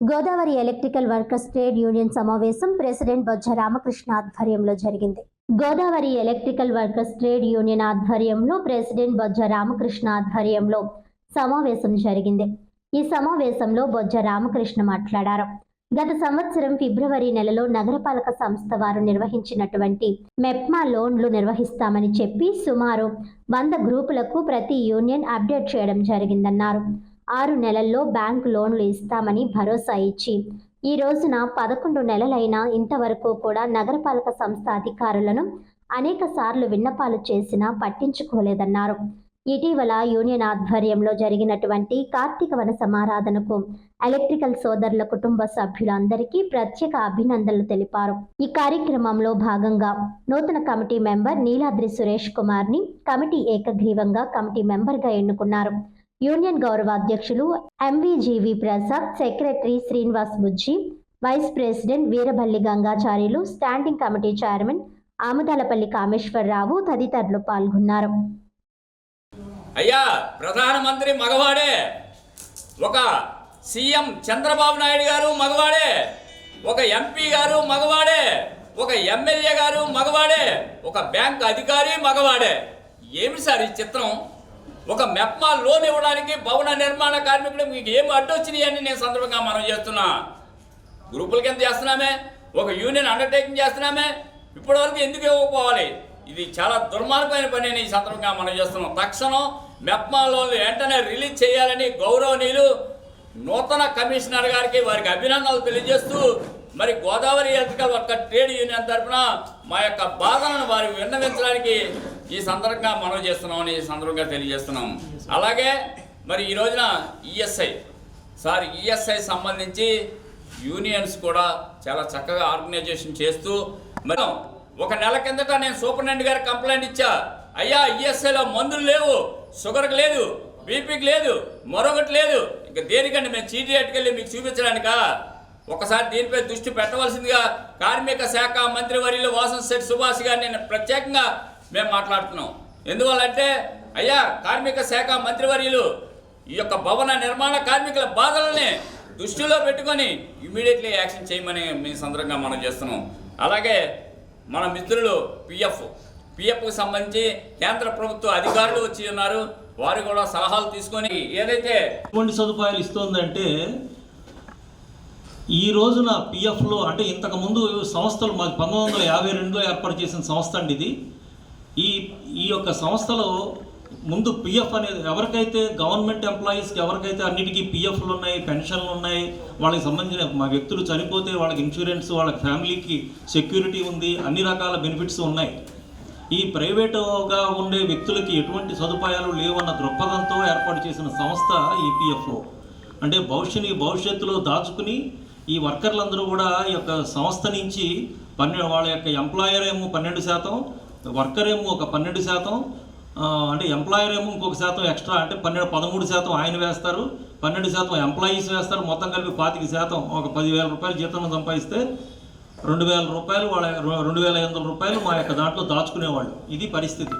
Godavari electrical workers trade union సమావేశం president బొజ్జ రామకృష్ణ ఆధ్వర్యంలో జరిగింది. Godavari electrical workers trade union ఆధ్వర్యంలో ప్రెసిడెంట్ బొజ్జ రామకృష్ణ ఆధ్వర్యంలో సమావేశం జరిగింది. ఈ సమావేశంలో బొజ్జ రామకృష్ణ మాట్లాడారు. గత సంవత్సరం ఫిబ్రవరి నెలలో నగరపాలక సంస్థ వారు నిర్వహించినటువంటి మెప్మా లోన్లు నిర్వహిస్తామని చెప్పి సుమారు 100 గ్రూపులకు ప్రతి యూనియన్ అప్డేట్ చేయడం జరిగిందన్నారు. 6 నెలల్లో బ్యాంకు లోన్లు ఇస్తామని భరోసా ఇచ్చి ఈ రోజున 11 నెలలైనా ఇంతవరకు కూడా నగరపాలక సంస్థ అధికారులను అనేక సార్లు విన్నపాలు చేసినా పట్టించుకోలేదన్నారు. ఇటీవల యూనియన్ ఆధ్వర్యంలో జరిగినటువంటి కార్తీక వన సమారాధనకు ఎలక్ట్రికల్ సోదరుల కుటుంబ సభ్యులందరికీ ప్రత్యేక అభినందనలు తెలిపారు. ఈ కార్యక్రమంలో భాగంగా నూతన కమిటీ మెంబర్ నీలాద్రి సురేష్ కుమార్ని కమిటీ ఏకగ్రీవంగా కమిటీ మెంబర్గా ఎన్నుకున్నారు. యూనియన్ గౌరవ అధ్యక్షులు MVGV Prasad, secretary Srinivas Bujji, vice president Veerabhalli Gangacharyulu, standing committee chairman Amudalapalli Kameswararao తదితరులు పాల్గొన్నారు. అయ్యా, ప్రధానమంత్రి మగవాడే, ఒక సీఎం చంద్రబాబు నాయుడు గారు మగవాడే, ఒక ఎంపీ గారు మగవాడే, ఒక ఎమ్మెల్యే గారు మగవాడే, ఒక బ్యాంక్ అధికారి మగవాడే. ఏమి సార్ ఈ చిత్రం? ఒక మెప్మా లోన్ ఇవ్వడానికి భవన నిర్మాణ కార్మికులు మీకు ఏమి అడ్డొచ్చినాయి అని నేను సందర్భంగా మనం చేస్తున్నా. గ్రూపుల కింద చేస్తున్నామే, ఒక యూనియన్ అండర్టేకింగ్ చేస్తున్నామే, ఇప్పటివరకు ఎందుకు ఇవ్వకపోవాలి? ఇది చాలా దుర్మార్గమైన పని అని ఈ సందర్భంగా మనం చేస్తున్నాం. తక్షణం మెప్మా లోన్లు వెంటనే రిలీజ్ చేయాలని గౌరవనీయులు నూతన కమిషనర్ గారికి వారికి అభినందనలు తెలియజేస్తూ, మరి Godavari electrical worker trade union తరఫున మా యొక్క బాధలను వారికి విన్నవించడానికి ఈ సందర్భంగా మనం చేస్తున్నామని ఈ సందర్భంగా తెలియజేస్తున్నాం. అలాగే మరి ఈ రోజున ఈఎస్ఐ సంబంధించి యూనియన్స్ కూడా చాలా చక్కగా ఆర్గనైజేషన్ చేస్తూ, మరి ఒక నెల కిందట నేను సూపరింటెండెంట్ గారికి కంప్లైంట్ ఇచ్చా. అయ్యా, ఈఎస్ఐలో మందులు లేవు, షుగర్కి లేదు, బీపీకి లేదు, మరొకటి లేదు, ఇంకా దేనికంటే మేము చీటీ అట్టుకెళ్ళి మీకు చూపించడానికా? ఒకసారి దీనిపై దృష్టి పెట్టవలసిందిగా కార్మిక శాఖ మంత్రి వర్యులు వాసంశెట్టి సుభాష్ గారిని నేను ప్రత్యేకంగా మేము మాట్లాడుతున్నాం. ఎందువల్లంటే అయ్యా, కార్మిక శాఖ మంత్రివర్యులు ఈ యొక్క భవన నిర్మాణ కార్మికుల బాధలని దృష్టిలో పెట్టుకొని ఇమీడియట్లీ యాక్షన్ చేయమని మీ సందర్భంగా మనం చేస్తున్నాం. అలాగే మన మిత్రులు పిఎఫ్కు సంబంధించి కేంద్ర ప్రభుత్వ అధికారులు వచ్చి ఉన్నారు. వారు కూడా సలహాలు తీసుకొని ఏదైతే ఎటువంటి సదుపాయాలు ఇస్తుందంటే, ఈ రోజున పిఎఫ్లో అంటే ఇంతకుముందు సంస్థలు మాకు 1952లో ఏర్పాటు చేసిన సంస్థ అండి ఇది. ఈ యొక్క సంస్థలో ముందు పిఎఫ్ అనేది ఎవరికైతే గవర్నమెంట్ ఎంప్లాయీస్కి ఎవరికైతే అన్నిటికీ పిఎఫ్లు ఉన్నాయి, పెన్షన్లు ఉన్నాయి, వాళ్ళకి సంబంధించిన మా వ్యక్తులు చనిపోతే వాళ్ళకి ఇన్సూరెన్స్, వాళ్ళ ఫ్యామిలీకి సెక్యూరిటీ ఉంది, అన్ని రకాల బెనిఫిట్స్ ఉన్నాయి. ఈ ప్రైవేటుగా ఉండే వ్యక్తులకి ఎటువంటి సదుపాయాలు లేవన్న దృక్పథంతో ఏర్పాటు చేసిన సంస్థ ఈ పిఎఫ్. అంటే భవిష్యత్తులో దాచుకుని ఈ వర్కర్లందరూ కూడా ఈ యొక్క సంస్థ నుంచి వాళ్ళ యొక్క ఎంప్లాయర్ ఏమో 12%, వర్కర్ ఏమో ఒక 12%, అంటే ఎంప్లాయర్ ఏమో ఇంకొక శాతం ఎక్స్ట్రా అంటే 13% ఆయన వేస్తారు, 12% ఎంప్లాయీస్ వేస్తారు. మొత్తం కలిపి 25%, ఒక 10,000 రూపాయలు జీతం సంపాదిస్తే 2,000 రూపాయలు వాళ్ళ 2,500 రూపాయలు మా యొక్క దాంట్లో దాచుకునేవాళ్ళు. ఇది పరిస్థితి.